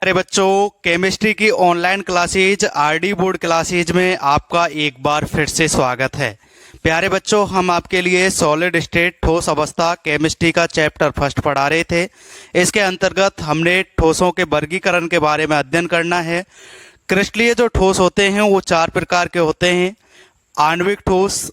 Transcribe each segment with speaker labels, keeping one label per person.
Speaker 1: अरे बच्चों, केमिस्ट्री की online classes RD board classes में आपका एक बार फिर से स्वागत है। प्यारे बच्चों, हम आपके लिए सॉलिड स्टेट ठोस अवस्था केमिस्ट्री का चैप्टर फर्स्ट पढ़ा रहे थे। इसके अंतर्गत हमने ठोसों के वर्गीकरण के बारे में अध्ययन करना है। क्रिस्टलीय जो ठोस होते हैं वो चार प्रकार के होते हैं: आणविक ठोस,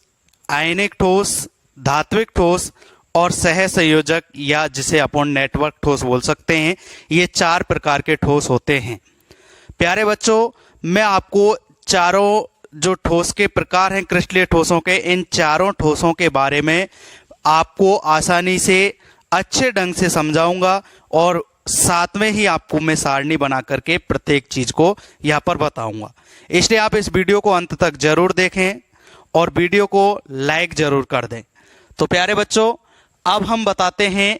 Speaker 1: आयनिक ठोस, धात्विक ठोस और सह संयोजक या जिसे अपन नेटवर्क ठोस बोल सकते हैं। ये चार प्रकार के ठोस होते हैं। प्यारे बच्चों, मैं आपको चारों जो ठोस के प्रकार हैं क्रिस्टलीय ठोसों के, इन चारों ठोसों के बारे में आपको आसानी से अच्छे ढंग से समझाऊंगा और साथ में ही आपको मैं सारणी बना करके प्रत्येक चीज को यहाँ पर बताऊंगा। इसलिए आप इस वीडियो को अंत तक जरूर देखें और वीडियो को लाइक जरूर कर दें। तो प्यारे बच्चों, अब हम बताते हैं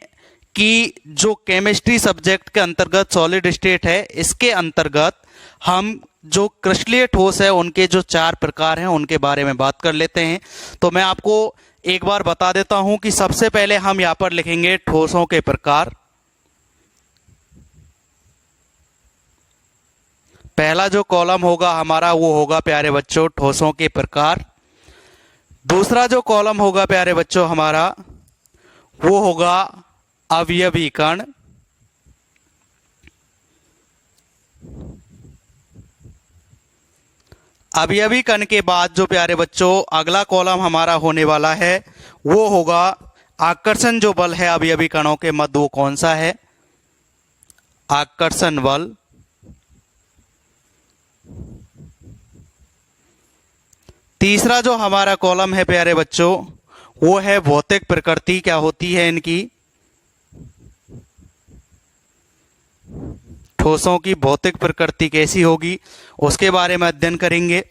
Speaker 1: कि जो केमिस्ट्री सब्जेक्ट के अंतर्गत सॉलिड स्टेट है, इसके अंतर्गत हम जो क्रिस्टलीय ठोस है उनके जो चार प्रकार हैं उनके बारे में बात कर लेते हैं। तो मैं आपको एक बार बता देता हूं कि सबसे पहले हम यहां पर लिखेंगे ठोसों के प्रकार। पहला जो कॉलम होगा हमारा वो होगा प्यारे बच्चों ठोसों के प्रकार। दूसरा जो कॉलम होगा प्यारे बच्चों हमारा वो होगा अवयवीकरण। अवयवीकरण के बाद जो प्यारे बच्चों अगला कॉलम हमारा होने वाला है वो होगा आकर्षण जो बल है अवयवीकरणों के मध्य, वो कौन सा है? आकर्षण बल। तीसरा जो हमारा कॉलम है प्यारे बच्चों वो है भौतिक प्रकृति, क्या होती है इनकी? ठोसों की भौतिक प्रकृति कैसी होगी उसके बारे में अध्ययन करेंगे।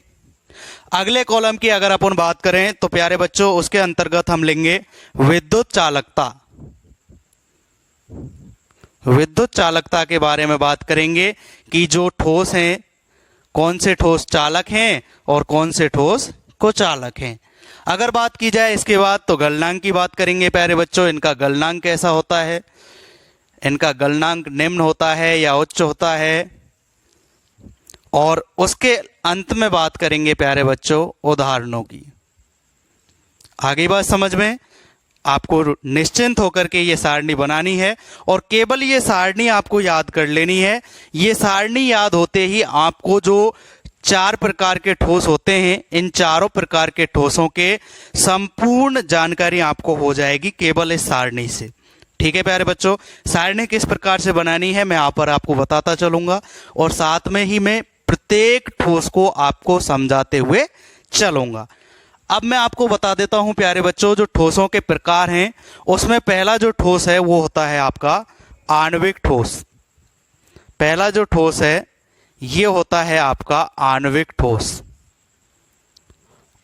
Speaker 1: अगले कॉलम की अगर अपन बात करें तो प्यारे बच्चों उसके अंतर्गत हम लेंगे विद्युत चालकता। विद्युत चालकता के बारे में बात करेंगे कि जो ठोस हैं कौन से ठोस चालक हैं और कौन से ठोस कुचालक हैं। अगर बात की जाए इसके बाद तो गलनांक की बात करेंगे प्यारे बच्चों। इनका गलनांक कैसा होता है? इनका गलनांक निम्न होता है या उच्च होता है? और उसके अंत में बात करेंगे प्यारे बच्चों उदाहरणों की। आगे बात समझ में आपको निश्चिंत होकर के ये सारणी बनानी है और केवल ये सारणी आपको याद कर लेनी है। ये सारणी याद होते ही आपको जो चार प्रकार के ठोस होते हैं, इन चारों प्रकार के ठोसों के संपूर्ण जानकारी आपको हो जाएगी केवल इस सारणी से। ठीक है प्यारे बच्चों, सारणी किस प्रकार से बनानी है मैं यहाँ पर आपको बताता चलूंगा और साथ में ही मैं प्रत्येक ठोस को आपको समझाते हुए चलूंगा। अब मैं आपको बता देता हूं प्यारे बच्चों जो ठोसों के प्रकार हैं उसमें पहला जो ठोस है वो होता है आपका आणविक ठोस। पहला जो ठोस है ये होता है आपका आणविक ठोस।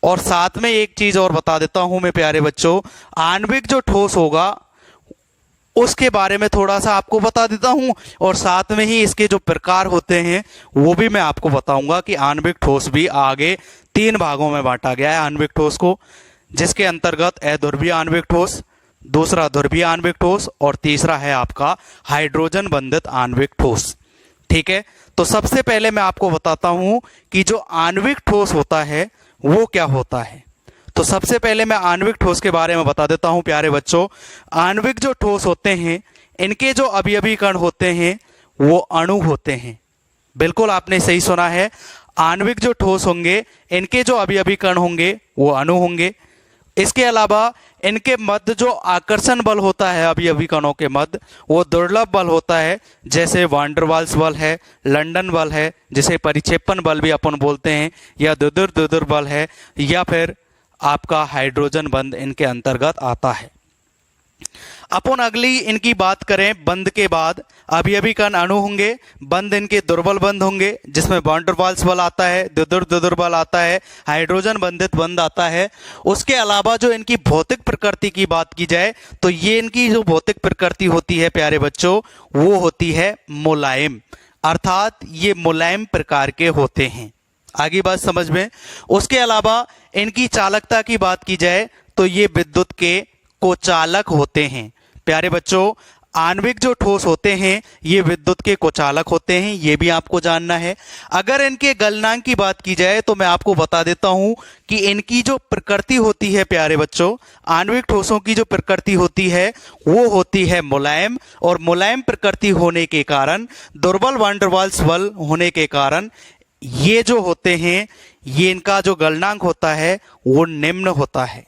Speaker 1: और साथ में एक चीज और बता देता हूं मैं प्यारे बच्चों, आणविक जो ठोस होगा उसके बारे में थोड़ा सा आपको बता देता हूं और साथ में ही इसके जो प्रकार होते हैं वो भी मैं आपको बताऊंगा कि आणविक ठोस भी आगे तीन भागों में बांटा गया है आणविक ठोस को, जिसके अंतर्गत अध्रुवीय आणविक ठोस, दूसरा ध्रुवीय आणविक ठोस और तीसरा है आपका हाइड्रोजन बंधित आणविक ठोस। ठीक है, तो सबसे पहले मैं आपको बताता हूं कि जो आणविक ठोस होता है वो क्या होता है। तो सबसे पहले मैं आणविक ठोस के बारे में बता देता हूं प्यारे बच्चों। आणविक जो ठोस होते हैं इनके जो अवयवी कण होते हैं वो अणु होते हैं। बिल्कुल आपने सही सुना है, आणविक जो ठोस होंगे इनके जो अवयवी कण होंगे वो अणु होंगे। इसके अलावा इनके मध्य जो आकर्षण बल होता है अवयवी कणों के मध्य वो दुर्लभ बल होता है, जैसे वान डेर वाल्स बल है, लंदन बल है जिसे परिक्षेपण बल भी अपन बोलते हैं, या दुदुर बल है, या फिर आपका हाइड्रोजन बंध इनके अंतर्गत आता है। अपन अगली इनकी बात करें बंध के बाद, अवयवी कण अणु होंगे, बंध इनके दुर्बल बंध होंगे जिसमें वान डेर वाल्स बल आता है, दुदुर बल आता है, हाइड्रोजन बंधित बंध आता है। उसके अलावा जो इनकी भौतिक प्रकृति की बात की जाए तो ये इनकी जो भौतिक प्रकृति होती है प्यारे बच्चों वो होती है मुलायम, अर्थात ये मुलायम प्रकार के होते हैं। आगे बात समझ में। उसके अलावा इनकी चालकता की बात की जाए तो ये विद्युत के कोचालक होते हैं। प्यारे बच्चों, आणविक जो ठोस होते हैं ये विद्युत के कुचालक होते हैं, ये भी आपको जानना है। अगर इनके गलनांक की बात की जाए तो मैं आपको बता देता हूं कि इनकी जो प्रकृति होती है प्यारे बच्चों, आणविक ठोसों की जो प्रकृति होती है वो होती है मुलायम, और मुलायम प्रकृति होने के कारण, दुर्बल वान डेर वाल्स बल होने के कारण ये जो होते हैं ये इनका जो गलनांक होता है वो निम्न होता है।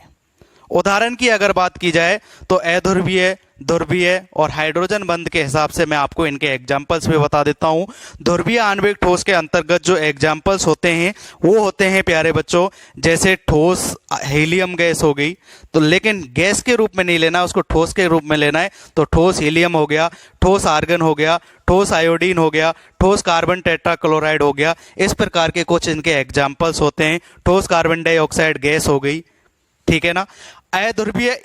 Speaker 1: उदाहरण की अगर बात की जाए तो अध्रुवीय, ध्रुवीय और हाइड्रोजन बंध के हिसाब से मैं आपको इनके एग्जाम्पल्स भी बता देता हूं। ध्रुवीय आणविक ठोस के अंतर्गत जो एग्जाम्पल्स होते हैं वो होते हैं प्यारे बच्चों, जैसे ठोस हीलियम गैस हो गई, तो लेकिन गैस के रूप में नहीं लेना, उसको ठोस के रूप में लेना है। तो ठोस हीलियम हो गया, ठोस आर्गन हो गया, ठोस आयोडीन हो गया, ठोस कार्बन टेट्राक्लोराइड हो गया। इस प्रकार के कुछ इनके एग्जाम्पल्स होते हैं। ठोस कार्बन डाइऑक्साइड गैस हो गई, ठीक है ना। अध्रुवीय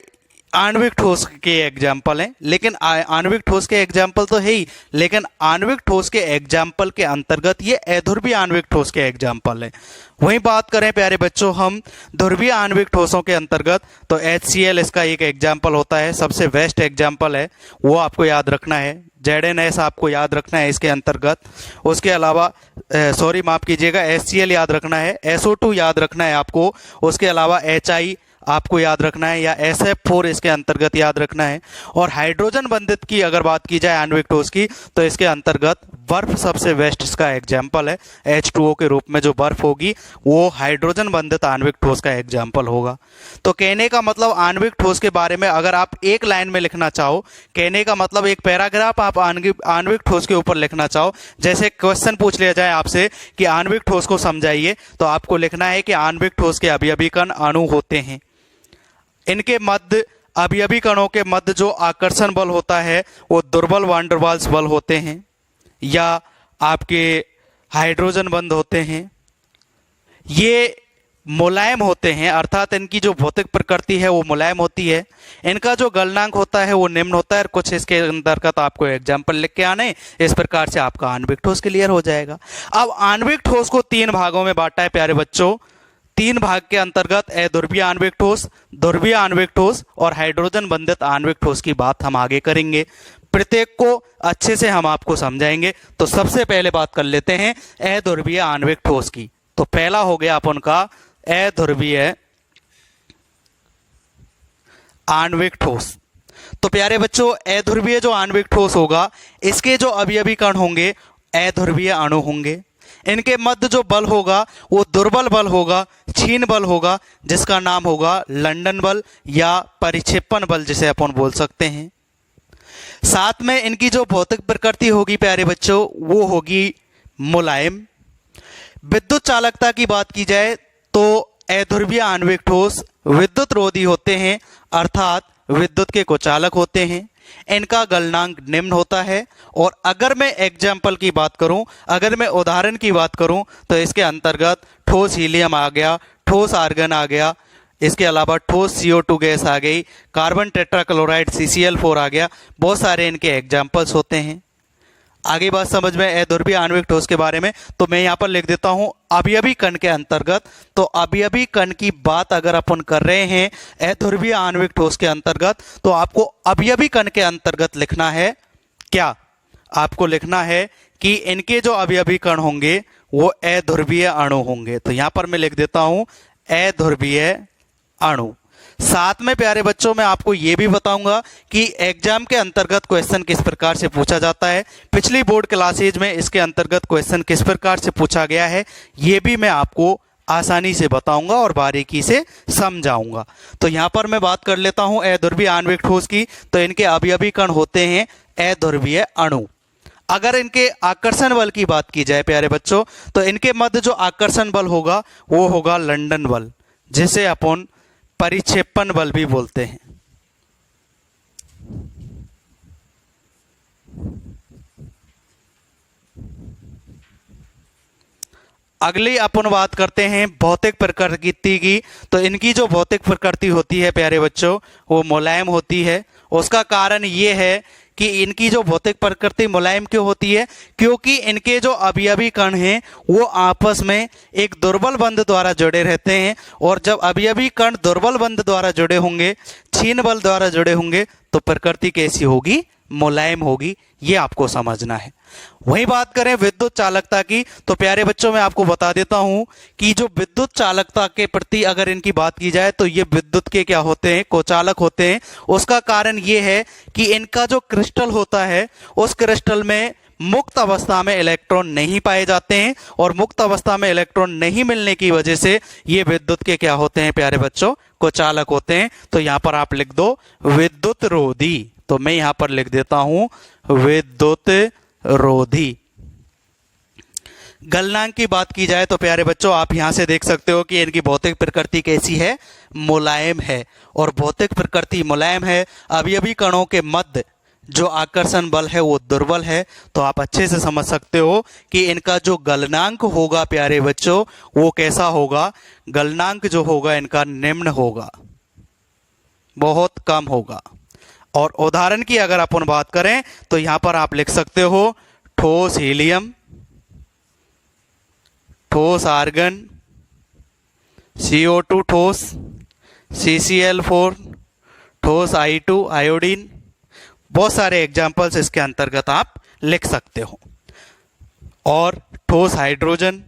Speaker 1: आणविक ठोस के एग्जाम्पल हैं, लेकिन आणविक ठोस के एग्जाम्पल तो है ही, लेकिन आणविक ठोस के एग्जाम्पल के अंतर्गत ये अध्रुवीय आणविक ठोस के एग्जाम्पल हैं। वहीं बात करें प्यारे बच्चों हम ध्रुवीय आणविक ठोसों के अंतर्गत, तो HCl इसका एक एग्जाम्पल होता है, सबसे बेस्ट एग्जाम्पल है, वो आपको याद रखना है। ZnS आपको याद रखना है इसके अंतर्गत। उसके अलावा सॉरी माफ कीजिएगा, HCl याद रखना है, SO2 याद रखना है आपको। उसके अलावा HI आपको याद रखना है, या SF4 इसके अंतर्गत याद रखना है। और हाइड्रोजन बंधित की अगर बात की जाए आणविक ठोस की, तो इसके अंतर्गत बर्फ सबसे बेस्ट इसका एग्जाम्पल है। H2O के रूप में जो बर्फ होगी वो हाइड्रोजन बंधित आणविक ठोस का एग्जाम्पल होगा। तो कहने का मतलब आणविक ठोस के बारे में अगर आप एक लाइन में लिखना चाहो, कहने का मतलब एक पैराग्राफ आप आणविक ठोस के ऊपर लिखना चाहो, जैसे क्वेश्चन पूछ लिया जाए आपसे कि आणविक ठोस को समझाइए, तो आपको लिखना है कि आणविक ठोस के अवयवी कण अणु होते हैं। इनके मध्य अवयवी कणों के मध्य जो आकर्षण बल होता है वो दुर्बल वान डेर वाल्स बल होते हैं, या आपके हाइड्रोजन बंध होते हैं। ये मुलायम होते हैं, अर्थात इनकी जो भौतिक प्रकृति है वो मुलायम होती है। इनका जो गलनांक होता है वो निम्न होता है। और कुछ इसके अंतर्गत आपको एग्जाम्पल लिख के आने, इस प्रकार से आपका आणविक ठोस क्लियर हो जाएगा। अब आणविक ठोस को 3 भागों में बांटा है प्यारे बच्चों। 3 भाग के अंतर्गत अध्रुवीय आणविक ठोस, ध्रुवीय आणविक ठोस और हाइड्रोजन बंधित आणविक ठोस की बात हम आगे करेंगे। प्रत्येक को अच्छे से हम आपको समझाएंगे। तो सबसे पहले बात कर लेते हैं अध्रुवीय आणविक ठोस की। तो पहला हो गया अपन का अध्रुवीय आणविक ठोस। तो प्यारे बच्चों अध्रुवीय जो आणविक ठोस होगा इसके जो अवयवी कण होंगे अध्रुवीय अणु होंगे। इनके मध्य जो बल होगा वो दुर्बल बल होगा, क्षीण बल होगा, जिसका नाम होगा लंदन बल या परिक्षेपण बल जिसे अपन बोल सकते हैं। साथ में इनकी जो भौतिक प्रकृति होगी प्यारे बच्चों वो होगी मुलायम। विद्युत चालकता की बात की जाए तो अध्रुवीय आणविक ठोस विद्युत रोधी होते हैं, अर्थात विद्युत के कुचालक होते हैं। इनका गलनांक निम्न होता है। और अगर मैं एग्जाम्पल की बात करूं, अगर मैं उदाहरण की बात करूं, तो इसके अंतर्गत ठोस हीलियम आ गया, ठोस आर्गन आ गया, इसके अलावा ठोस CO2 गैस आ गई, कार्बन टेट्राक्लोराइड CCl4 आ गया। बहुत सारे इनके एग्जाम्पल्स होते हैं। आगे बात समझ में अध्रुवीय आणविक ठोस के बारे में, तो मैं यहाँ पर लिख देता हूं अवयवी कण के अंतर्गत। तो अवयवी कण की बात अगर अपन कर रहे हैं अध्रुवीय आणविक ठोस के अंतर्गत, तो आपको अवयवी कण के अंतर्गत लिखना है क्या? आपको लिखना है कि इनके जो अवयवी कण होंगे वो अध्रुवीय अणु होंगे। तो यहां पर मैं लिख देता हूं अध्रुवीय अणु। साथ में प्यारे बच्चों मैं आपको यह भी बताऊंगा कि एग्जाम के अंतर्गत क्वेश्चन किस प्रकार से पूछा जाता है। पिछली बोर्ड क्लासेज में इसके अंतर्गत क्वेश्चन किस प्रकार से पूछा गया है यह भी मैं आपको आसानी से बताऊंगा और बारीकी से समझाऊंगा। तो यहां पर मैं बात कर लेता हूं अध्रुवीय आणविक ठोस की। तो इनके अवयवी कण होते हैं अध्रुवीय अणु। अगर इनके आकर्षण बल की बात की जाए प्यारे बच्चों, तो इनके मध्य जो आकर्षण बल होगा वो होगा लंदन बल, जिसे अपन परिक्षेपण बल भी बोलते हैं। अगली अपन बात करते हैं भौतिक प्रकृति की। तो इनकी जो भौतिक प्रकृति होती है प्यारे बच्चों वो मुलायम होती है। उसका कारण ये है कि इनकी जो भौतिक प्रकृति मुलायम क्यों होती है, क्योंकि इनके जो अवयवी कण हैं वो आपस में एक दुर्बल बंध द्वारा जुड़े रहते हैं। और जब अवयवी कण दुर्बल बंध द्वारा जुड़े होंगे, क्षीण बल द्वारा जुड़े होंगे, तो प्रकृति कैसी होगी? मुलायम होगी, ये आपको समझना है। वही बात करें विद्युत चालकता की, तो प्यारे बच्चों मैं आपको बता देता हूं कि जो विद्युत चालकता के प्रति अगर इनकी बात की जाए तो ये विद्युत के क्या होते हैं, कोचालक होते हैं। उसका कारण ये है कि इनका जो क्रिस्टल होता है उस क्रिस्टल में मुक्त अवस्था में इलेक्ट्रॉन नहीं पाए जाते हैं, और मुक्त अवस्था में इलेक्ट्रॉन नहीं मिलने की वजह से ये विद्युत के क्या होते हैं प्यारे बच्चों, कोचालक होते हैं। तो यहां पर आप लिख दो विद्युत रोधी, तो मैं यहां पर लिख देता हूं विद्युत रोधी। गलनांक की बात की जाए तो प्यारे बच्चों आप यहां से देख सकते हो कि इनकी भौतिक प्रकृति कैसी है, मुलायम है। और भौतिक प्रकृति मुलायम है, अवयवी कणों के मध्य जो आकर्षण बल है वो दुर्बल है। तो आप अच्छे से समझ सकते हो कि इनका जो गलनांक होगा प्यारे बच्चों वो कैसा होगा, गलनांक जो होगा इनका निम्न होगा, बहुत कम होगा। और उदाहरण की अगर अपन बात करें तो यहां पर आप लिख सकते हो ठोस हीलियम, ठोस आर्गन, CO2 ठोस, CCl4, ठोस I2 आयोडीन। बहुत सारे एग्जाम्पल्स इसके अंतर्गत आप लिख सकते हो। और ठोस हाइड्रोजन,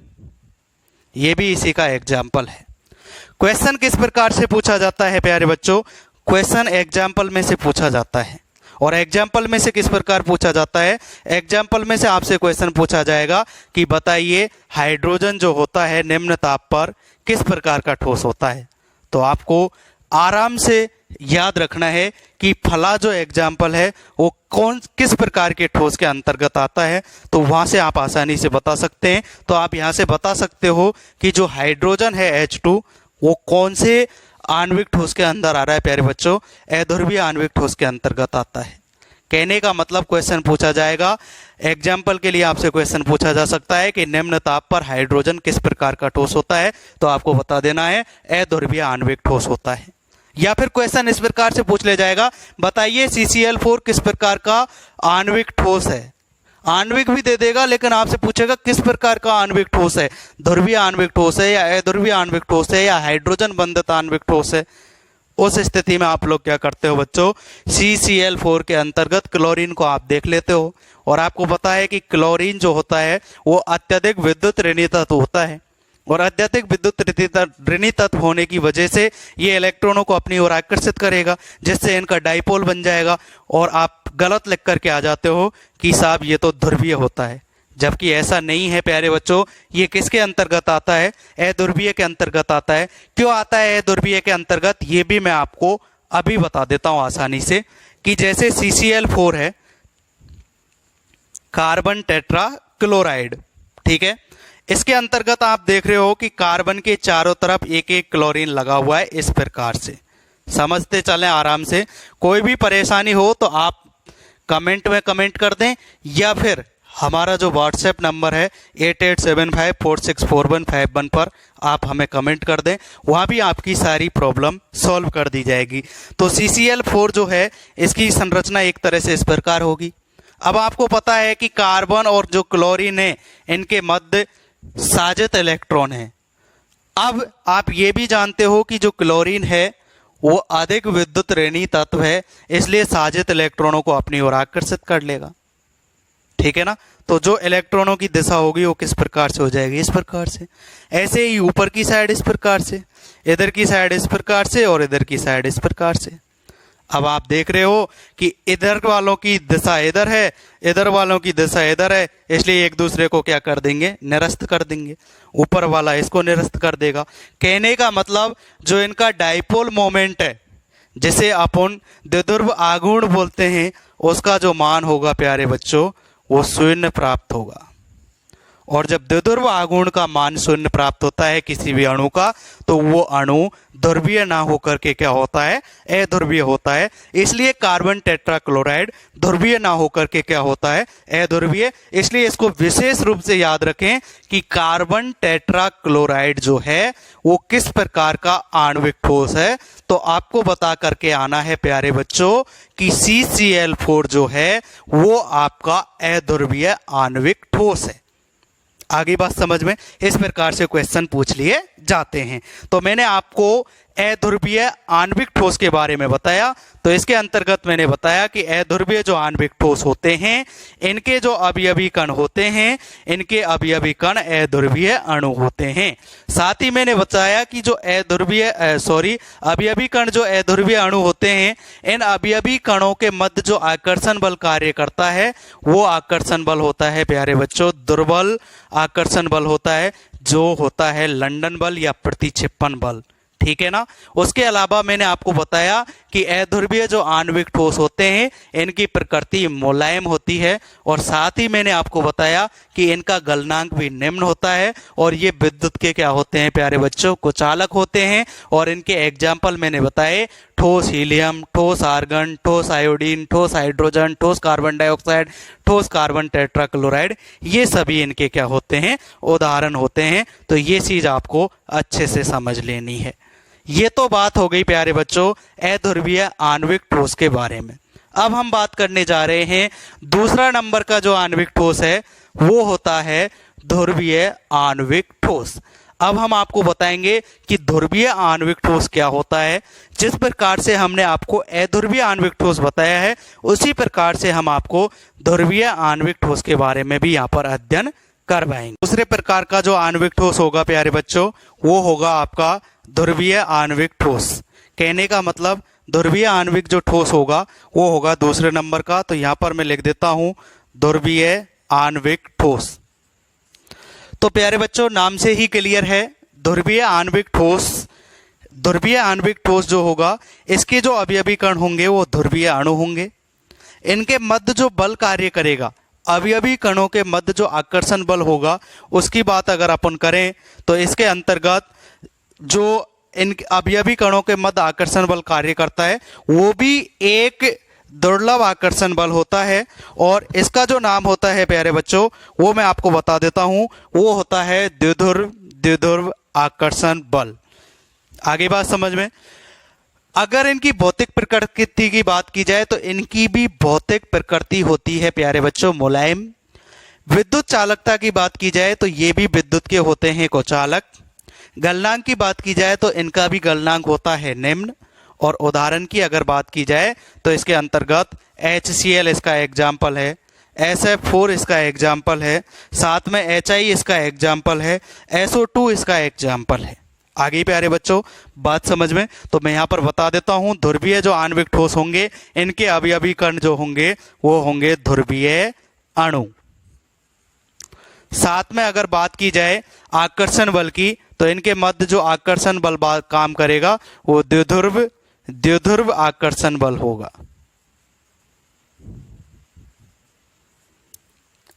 Speaker 1: ये भी इसी का एग्जाम्पल है। क्वेश्चन किस प्रकार से पूछा जाता है प्यारे बच्चों, क्वेश्चन एग्जाम्पल में से पूछा जाता है। और एग्जाम्पल में से किस प्रकार पूछा जाता है, एग्जाम्पल में से आपसे क्वेश्चन पूछा जाएगा कि बताइए हाइड्रोजन जो होता है निम्न ताप पर किस प्रकार का ठोस होता है। तो आपको आराम से याद रखना है कि फला जो एग्जाम्पल है वो किस प्रकार के ठोस के अंतर्गत आता है, तो वहां से आप आसानी से बता सकते हैं। तो आप यहां से बता सकते हो कि जो हाइड्रोजन है H2 वो कौन से आणविक ठोस के अंदर आ रहा है प्यारे बच्चों, अध्रुवीय आणविक ठोस के अंतर्गत आता है। कहने का मतलब क्वेश्चन पूछा जाएगा, एग्जाम्पल के लिए आपसे क्वेश्चन पूछा जा सकता है कि निम्न ताप पर हाइड्रोजन किस प्रकार का ठोस होता है, तो आपको बता देना है अध्रुवीय आणविक ठोस होता है। या फिर क्वेश्चन इस प्रकार से पूछ ले जाएगा, बताइए CCl4 किस प्रकार का आणविक ठोस है। आणविक भी दे देगा लेकिन आपसे पूछेगा किस प्रकार का आणविक ठोस है, ध्रुवीय आणविक ठोस है या अध्रुवीय आणविक ठोस है या हाइड्रोजन बंधित आणविक ठोस है। उस स्थिति में आप लोग क्या करते हो बच्चों, CCl4 के अंतर्गत क्लोरीन को आप देख लेते हो। और आपको पता है कि क्लोरीन जो होता है वो अत्यधिक विद्युत ऋणी तत्व होता है, और अत्यधिक विद्युत ऋणी तत्व होने की वजह से ये इलेक्ट्रॉनों को अपनी ओर आकर्षित करेगा, जिससे इनका डाइपोल बन जाएगा। और आप गलत लिख करके आ जाते हो कि साहब ये तो ध्रुवीय होता है, जबकि ऐसा नहीं है प्यारे बच्चों। ये किसके अंतर्गत आता है, अध्रुवीय के अंतर्गत आता है। क्यों आता है अध्रुवीय के अंतर्गत, ये भी मैं आपको अभी बता देता हूं आसानी से। कि जैसे CCl4 है कार्बन टेट्रा क्लोराइड, ठीक है, इसके अंतर्गत आप देख रहे हो कि कार्बन के चारों तरफ एक एक क्लोरीन लगा हुआ है। इस प्रकार से समझते चलें आराम से। कोई भी परेशानी हो तो आप कमेंट में कमेंट कर दें, या फिर हमारा जो व्हाट्सएप नंबर है 8875464151 पर आप हमें कमेंट कर दें, वहाँ भी आपकी सारी प्रॉब्लम सॉल्व कर दी जाएगी। तो CCl4 जो है इसकी संरचना एक तरह से इस प्रकार होगी। अब आपको पता है कि कार्बन और जो क्लोरीन है इनके मध्य साजित इलेक्ट्रॉन है। अब आप ये भी जानते हो कि जो क्लोरीन है वो अधिक विद्युत ऋणी तत्व है, इसलिए साजित इलेक्ट्रॉनों को अपनी ओर आकर्षित कर लेगा, ठीक है ना। तो जो इलेक्ट्रॉनों की दिशा होगी वो किस प्रकार से हो जाएगी, इस प्रकार से। ऐसे ही ऊपर की साइड इस प्रकार से, इधर की साइड इस प्रकार से, और इधर की साइड इस प्रकार से। अब आप देख रहे हो कि इधर वालों की दिशा इधर है, इधर वालों की दिशा इधर है, इसलिए एक दूसरे को क्या कर देंगे, निरस्त कर देंगे। ऊपर वाला इसको निरस्त कर देगा। कहने का मतलब जो इनका डाइपोल मोमेंट है, जिसे अपन द्विध्रुव आघूर्ण बोलते हैं, उसका जो मान होगा प्यारे बच्चों वो शून्य प्राप्त होगा। और जब द्विध्रुव आघूर्ण का मान शून्य प्राप्त होता है किसी भी अणु का, तो वो अणु ध्रुवीय ना होकर के क्या होता है, अध्रुवीय होता है। इसलिए कार्बन टेट्राक्लोराइड ध्रुवीय ना होकर के क्या होता है, अध्रुवीय। इसलिए इसको विशेष रूप से याद रखें कि कार्बन टेट्राक्लोराइड जो है वो किस प्रकार का आणविक ठोस है। तो आपको बता करके आना है प्यारे बच्चों कि CCl4 जो है वो आपका अध्रुवीय आणविक ठोस है। आगे बात समझ में, इस प्रकार से क्वेश्चन पूछ लिए जाते हैं। तो मैंने आपको अध्रुवीय आणविक ठोस के बारे में बताया। तो इसके अंतर्गत मैंने बताया कि अध्रुवीय जो आणविक ठोस होते हैं, इनके जो अवयवी कण होते हैं, इनके अवयवी कण अध्रुवीय अणु होते हैं। साथ ही मैंने बताया कि जो अवयवी कण जो अध्रुवीय अणु होते हैं, इन अवयवी कणों के मध्य जो आकर्षण बल कार्य करता है, वो आकर्षण बल होता है प्यारे बच्चों दुर्बल आकर्षण बल होता है, जो होता है लंदन बल या प्रतिक्षेपण बल। ठीक है ना। उसके अलावा मैंने आपको बताया कि अध्रुवीय जो आणविक ठोस होते हैं, इनकी प्रकृति मुलायम होती है, और साथ ही मैंने आपको बताया कि इनका गलनांक भी निम्न होता है, और ये विद्युत के क्या होते हैं प्यारे बच्चों, कुचालक होते हैं। और इनके एग्जाम्पल मैंने बताए, ठोस हीलियम, ठोस आर्गन, ठोस आयोडीन, ठोस हाइड्रोजन, ठोस कार्बन डाइऑक्साइड, ठोस कार्बन टेट्राक्लोराइड, ये सभी इनके क्या होते हैं, उदाहरण होते हैं। तो ये चीज आपको अच्छे से समझ लेनी है। ये तो बात हो गई प्यारे बच्चों अध्रुवीय आणविक ठोस के बारे में। अब हम बात करने जा रहे हैं दूसरा नंबर का जो आणविक ठोस है, वो होता है ध्रुवीय आणविक ठोस। अब हम आपको बताएंगे कि ध्रुवीय आणविक ठोस क्या होता है। जिस प्रकार से हमने आपको अध्रुवीय आणविक ठोस बताया है, उसी प्रकार से हम आपको ध्रुवीय आणविक ठोस के बारे में भी यहाँ पर अध्ययन करवाएंगे। दूसरे प्रकार का जो आणविक ठोस होगा प्यारे बच्चों, वो होगा आपका ध्रुवीय आणविक ठोस। कहने का मतलब ध्रुवीय आणविक जो ठोस होगा वो होगा दूसरे नंबर का। तो यहां पर मैं लिख देता हूं ध्रुवीय आणविक ठोस। तो प्यारे बच्चों नाम से ही क्लियर है, ध्रुवीय आणविक ठोस, ध्रुवीय आणविक ठोस जो होगा, इसके जो अवयवी कण होंगे वो ध्रुवीय अणु होंगे। इनके मध्य जो बल कार्य करेगा, अवयवी कणों के मध्य जो आकर्षण बल होगा, उसकी बात अगर अपन करें तो इसके अंतर्गत जो इन अवयवी कणों के मध्य आकर्षण बल कार्य करता है, वो भी एक दुर्लभ आकर्षण बल होता है, और इसका जो नाम होता है प्यारे बच्चों, वो मैं आपको बता देता हूं, वो होता है द्विध्रुव आकर्षण बल। आगे बात समझ में। अगर इनकी भौतिक प्रकृति की बात की जाए तो इनकी भी भौतिक प्रकृति होती है प्यारे बच्चों मुलायम। विद्युत चालकता की बात की जाए तो ये भी विद्युत के होते हैं कुचालक। गलनांक की बात की जाए तो इनका भी गलनांक होता है निम्न। और उदाहरण की अगर बात की जाए तो इसके अंतर्गत HCl इसका एग्जाम्पल है, SF4 इसका एग्जाम्पल है, साथ में HI इसका एग्जाम्पल है, SO2 इसका एग्जाम्पल है। आगे प्यारे बच्चों बात समझ में। तो मैं यहाँ पर बता देता हूँ, ध्रुवीय जो आणविक ठोस होंगे, इनके अवयवी कण जो होंगे वो होंगे ध्रुवीय अणु। साथ में अगर बात की जाए आकर्षण बल की, तो इनके मध्य जो आकर्षण बल काम करेगा वो द्विध्रुव आकर्षण बल होगा।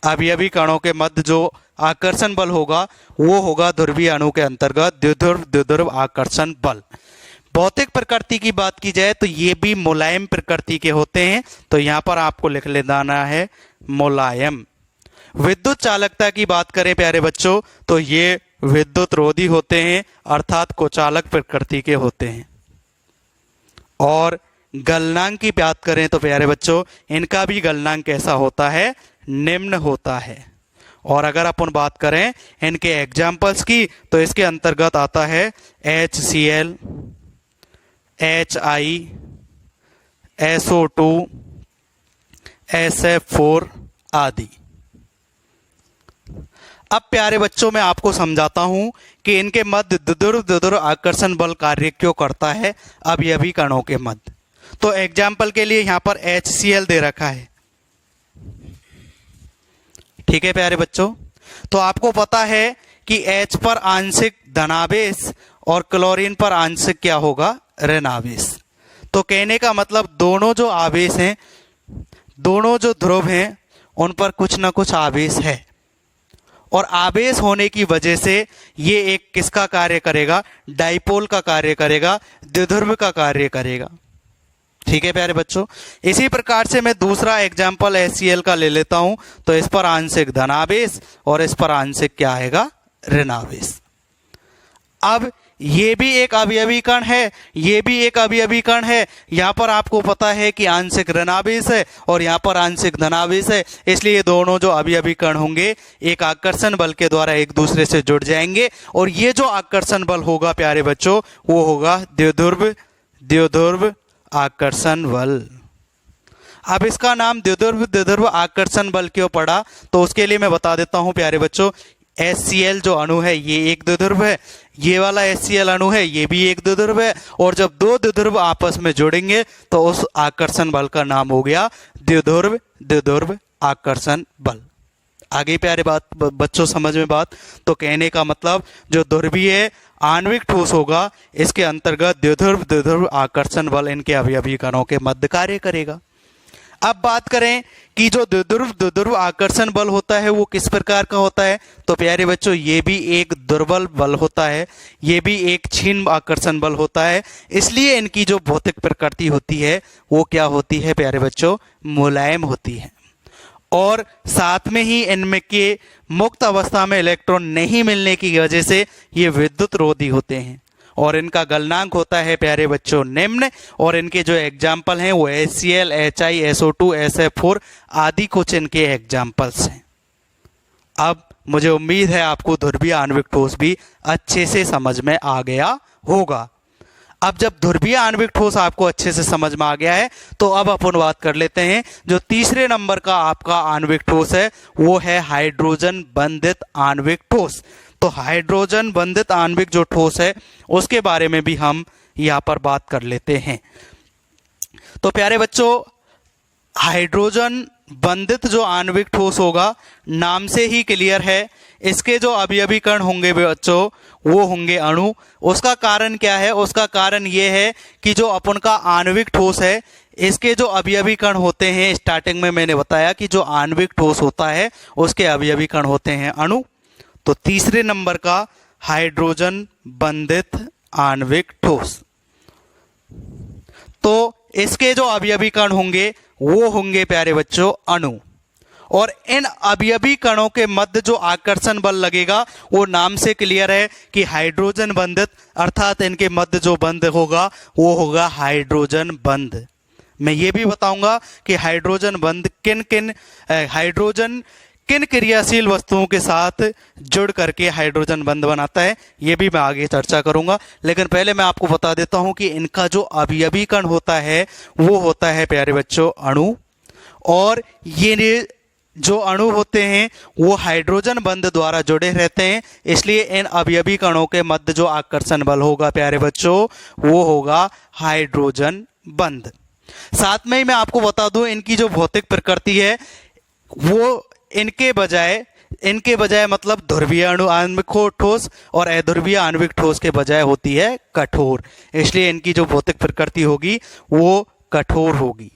Speaker 1: अवयवी कणों के मध्य जो आकर्षण बल होगा वो होगा ध्रुवीय अणु के अंतर्गत द्विध्रुव आकर्षण बल। भौतिक प्रकृति की बात की जाए तो ये भी मुलायम प्रकृति के होते हैं, तो यहां पर आपको लिख लेना है मुलायम। विद्युत चालकता की बात करें प्यारे बच्चों तो ये विद्युत रोधी होते हैं, अर्थात कुचालक प्रकृति के होते हैं। और गलनांक की बात करें तो प्यारे बच्चों इनका भी गलनांक कैसा होता है, निम्न होता है। और अगर अपन बात करें इनके एग्जाम्पल्स की तो इसके अंतर्गत आता है HCl, HI, SO2, SF4 आदि। अब प्यारे बच्चों मैं आपको समझाता हूं कि इनके मध्य द्विध्रुव आकर्षण बल कार्य क्यों करता है अवयवी कणों के मध्य। तो एग्जाम्पल के लिए यहां पर HCl दे रखा है, ठीक है प्यारे बच्चों। तो आपको पता है कि H पर आंशिक धनावेश और क्लोरीन पर आंशिक क्या होगा, ऋणावेश। तो कहने का मतलब दोनों जो आवेश हैं, दोनों जो ध्रुव हैं, उन पर कुछ ना कुछ आवेश है, और आवेश होने की वजह से ये एक किसका कार्य करेगा, डाइपोल का कार्य करेगा, द्विध्रुव का कार्य करेगा। ठीक है प्यारे बच्चों। इसी प्रकार से मैं दूसरा एग्जाम्पल HCl का ले लेता हूं, तो इस पर आंशिक धनावेश और इस पर आंशिक क्या आएगा, ऋणावेश। अब ये भी एक अवयवी कण है, ये भी एक अवयवी कण है। यहाँ पर आपको पता है कि आंशिक ऋणावेश है और यहाँ पर आंशिक धनावेश है, इसलिए दोनों जो अवयवी कण होंगे एक आकर्षण बल के द्वारा एक दूसरे से जुड़ जाएंगे और ये जो आकर्षण बल होगा प्यारे बच्चों वो होगा द्विध्रुव आकर्षण बल। अब इसका नाम द्विध्रुव आकर्षण बल क्यों पड़ा, तो उसके लिए मैं बता देता हूं प्यारे बच्चों। HCl जो अणु है ये एक द्विध्रुव है, ये वाला HCl अणु है ये भी एक द्विध्रुव है, और जब दो द्विध्रुव आपस में जुड़ेंगे तो उस आकर्षण बल का नाम हो गया द्विध्रुव आकर्षण बल। आगे प्यारे बच्चों समझ में बात, तो कहने का मतलब जो ध्रुवीय आणविक ठोस होगा इसके अंतर्गत द्विध्रुव आकर्षण बल इनके अवयवी कणों के मध्य कार्य करेगा। अब बात करें कि जो द्विध्रुव आकर्षण बल होता है वो किस प्रकार का होता है, तो प्यारे बच्चों ये भी एक दुर्बल बल होता है, ये भी एक क्षीण आकर्षण बल होता है। इसलिए इनकी जो भौतिक प्रकृति होती है वो क्या होती है प्यारे बच्चों, मुलायम होती है। और साथ में ही इनमें के मुक्त अवस्था में इलेक्ट्रॉन नहीं मिलने की वजह से ये विद्युत रोधी होते हैं और इनका गलनांक होता है प्यारे बच्चों निम्न। और इनके जो एग्जाम्पल हैं वो HCl, HI, SO2, SF4 आदि कुछ इनके एग्जाम्पल्स हैं। अब मुझे उम्मीद है आपको ध्रुवीय आणविक ठोस भी अच्छे से समझ में आ गया होगा। अब जब ध्रुवीय आणविक ठोस आपको अच्छे से समझ में आ गया है तो अब अपन बात कर लेते हैं जो तीसरे नंबर का आपका आणविक ठोस है वो है हाइड्रोजन बंधित आणविक ठोस। तो हाइड्रोजन बंधित आणविक जो ठोस है उसके बारे में भी हम यहां पर बात कर लेते हैं। तो प्यारे बच्चों हाइड्रोजन बंधित जो आणविक ठोस होगा नाम से ही क्लियर है, इसके जो अवयवी कण होंगे बच्चों वो होंगे अणु। उसका कारण क्या है, उसका कारण ये है कि जो अपन का आणविक ठोस है इसके जो अवयवी कण होते हैं, स्टार्टिंग में मैंने बताया कि जो आणविक ठोस होता है उसके अवयवी कण होते हैं अणु। तो तीसरे नंबर का हाइड्रोजन बंधित आणविक ठोस, तो इसके जो अवयवी कण होंगे वो होंगे प्यारे बच्चों अणु। और इन अवयवी कणों के मध्य जो आकर्षण बल लगेगा वो नाम से क्लियर है कि हाइड्रोजन बंधित, अर्थात इनके मध्य जो बंध होगा वो होगा हाइड्रोजन बंध। मैं ये भी बताऊंगा कि हाइड्रोजन बंध हाइड्रोजन किन क्रियाशील वस्तुओं के साथ जुड़ करके हाइड्रोजन बंध बनाता है, ये भी मैं आगे चर्चा करूंगा। लेकिन पहले मैं आपको बता देता हूं कि इनका जो अवयवी कण होता है वो होता है प्यारे बच्चों अणु। और ये जो अणु होते हैं वो हाइड्रोजन बंध द्वारा जुड़े रहते हैं, इसलिए इन अवयवी कणों के मध्य जो आकर्षण बल होगा प्यारे बच्चों वो होगा हाइड्रोजन बंध। साथ में ही मैं आपको बता दूं इनकी जो भौतिक प्रकृति है वो इनके बजाय मतलब ध्रुवीय आणविक ठोस और अध्रुवीय आणविक ठोस के बजाय होती है कठोर, इसलिए इनकी जो भौतिक प्रकृति होगी वो कठोर होगी।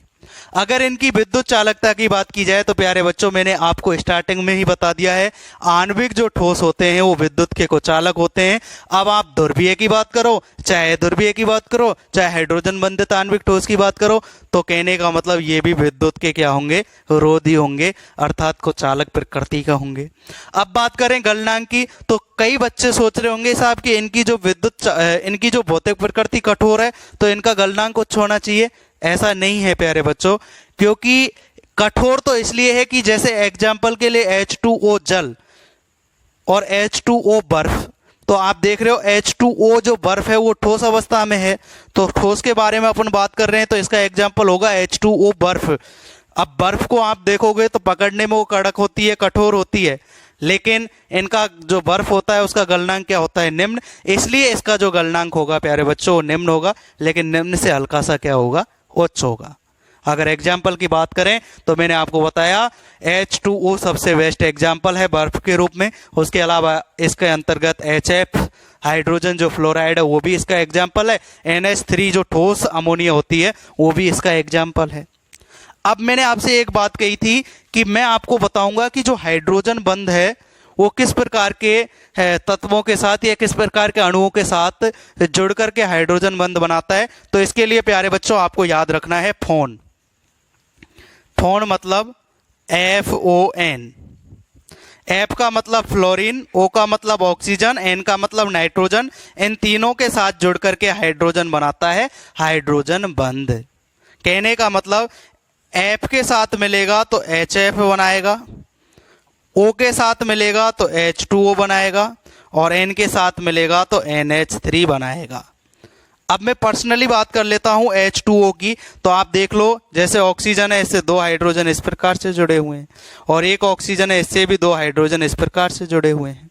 Speaker 1: अगर इनकी विद्युत चालकता की बात की जाए तो प्यारे बच्चों मैंने आपको स्टार्टिंग में ही बता दिया है आणविक जो ठोस होते हैं वो विद्युत के को चालक होते हैं। अब आप ध्रुवीय की बात करो, चाहे ध्रुवीय की बात करो, चाहे हाइड्रोजन बंधित आणविक ठोस की बात करो, तो कहने का मतलब ये भी विद्युत के क्या होंगे, रोधी होंगे, अर्थात को चालक प्रकृति का होंगे। अब बात करें गलनांक की, तो कई बच्चे सोच रहे होंगे साहब कि इनकी जो भौतिक प्रकृति कठोर है तो इनका गलनांक कुछ होना चाहिए। ऐसा नहीं है प्यारे बच्चों, क्योंकि कठोर तो इसलिए है कि जैसे एग्जाम्पल के लिए H2O जल और H2O बर्फ, तो आप देख रहे हो H2O जो बर्फ है वो ठोस अवस्था में है, तो ठोस के बारे में अपन बात कर रहे हैं तो इसका एग्जाम्पल होगा H2O बर्फ। अब बर्फ को आप देखोगे तो पकड़ने में वो कड़क होती है, कठोर होती है, लेकिन इनका जो बर्फ होता है उसका गलनांक क्या होता है, निम्न, इसलिए इसका जो गलनांक होगा प्यारे बच्चों निम्न होगा, लेकिन निम्न से हल्का सा क्या होगा, उच्च होगा। अगर एग्जाम्पल की बात करें तो मैंने आपको बताया H2O सबसे बेस्ट एग्जाम्पल है बर्फ के रूप में, उसके अलावा इसके अंतर्गत HF हाइड्रोजन जो फ्लोराइड है वो भी इसका एग्जाम्पल है, NH3 जो ठोस अमोनिया होती है वो भी इसका एग्जाम्पल है। अब मैंने आपसे एक बात कही थी कि मैं आपको बताऊंगा कि जो हाइड्रोजन बंध है वो किस प्रकार के तत्वों के साथ या किस प्रकार के अणुओं के साथ जुड़ करके हाइड्रोजन बंध बनाता है। तो इसके लिए प्यारे बच्चों आपको याद रखना है फोन। फोन मतलब FON। एफ का मतलब फ्लोरीन, ओ का मतलब ऑक्सीजन, एन का मतलब नाइट्रोजन। इन तीनों के साथ जुड़ करके हाइड्रोजन बनाता है हाइड्रोजन बंध। कहने का मतलब एफ के साथ मिलेगा तो HF बनाएगा, ओ के साथ मिलेगा तो H2O बनाएगा, और एन के साथ मिलेगा तो NH3 बनाएगा। अब मैं पर्सनली बात कर लेता हूं H2O की, तो आप देख लो, जैसे ऑक्सीजन है इससे 2 हाइड्रोजन इस प्रकार से जुड़े हुए हैं, और एक ऑक्सीजन है इससे भी 2 हाइड्रोजन इस प्रकार से जुड़े हुए हैं।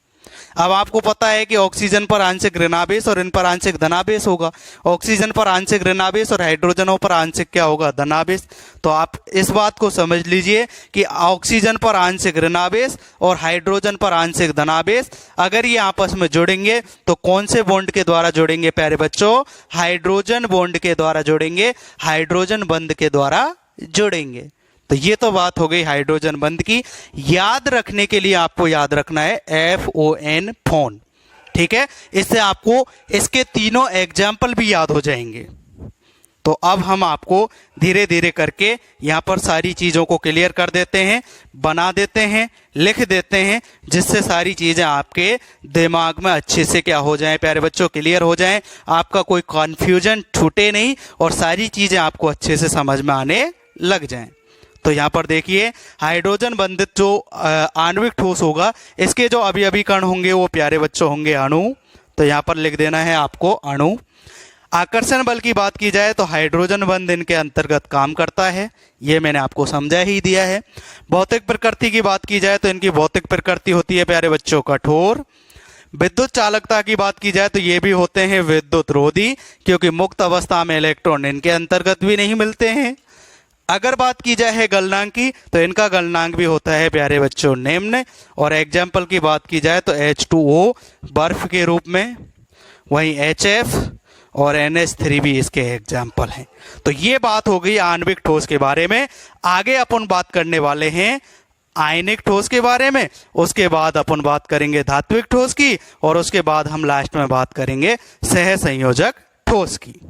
Speaker 1: अब आपको पता है कि ऑक्सीजन पर आंशिक ऋणावेश और इन पर आंशिक धनावेश होगा। ऑक्सीजन पर आंशिक ऋणावेश और हाइड्रोजनों पर आंशिक क्या होगा, धनावेश। तो आप इस बात को समझ लीजिए कि ऑक्सीजन पर आंशिक ऋणावेश और हाइड्रोजन पर आंशिक धनावेश अगर ये आपस में जुड़ेंगे तो कौन से बॉन्ड के द्वारा जुड़ेंगे प्यारे बच्चों, हाइड्रोजन बॉन्ड के द्वारा जुड़ेंगे, हाइड्रोजन बंध के द्वारा जुड़ेंगे। तो ये तो बात हो गई हाइड्रोजन बंध की। याद रखने के लिए आपको याद रखना है FON, फोन, ठीक है। इससे आपको इसके तीनों एग्जाम्पल भी याद हो जाएंगे। तो अब हम आपको धीरे धीरे करके यहां पर सारी चीजों को क्लियर कर देते हैं, बना देते हैं, लिख देते हैं, जिससे सारी चीजें आपके दिमाग में अच्छे से क्या हो जाएं प्यारे बच्चों, क्लियर हो जाएं, आपका कोई कॉन्फ्यूजन छूटे नहीं और सारी चीजें आपको अच्छे से समझ में आने लग जाएं। तो यहां पर देखिए हाइड्रोजन बंधित जो आणविक ठोस होगा, इसके जो अवयवी कण होंगे वो प्यारे बच्चों होंगे अणु। तो यहां पर लिख देना है आपको अणु। आकर्षण बल की बात की जाए तो हाइड्रोजन बंध इनके अंतर्गत काम करता है, ये मैंने आपको समझा ही दिया है। भौतिक प्रकृति की बात की जाए तो इनकी भौतिक प्रकृति होती है प्यारे बच्चों कठोर। विद्युत चालकता की बात की जाए तो ये भी होते हैं विद्युत रोधी, क्योंकि मुक्त अवस्था में इलेक्ट्रॉन इनके अंतर्गत भी नहीं मिलते हैं। अगर बात की जाए गलनांक की तो इनका गलनांक भी होता है प्यारे बच्चों निम्न। और एग्जाम्पल की बात की जाए तो H2O बर्फ के रूप में, वहीं HF और NH3 भी इसके एग्जाम्पल हैं। तो ये बात हो गई आणविक ठोस के बारे में। आगे अपन बात करने वाले हैं आयनिक ठोस के बारे में, उसके बाद अपन बात करेंगे धात्विक ठोस की, और उसके बाद हम लास्ट में बात करेंगे सहसंयोजक ठोस की।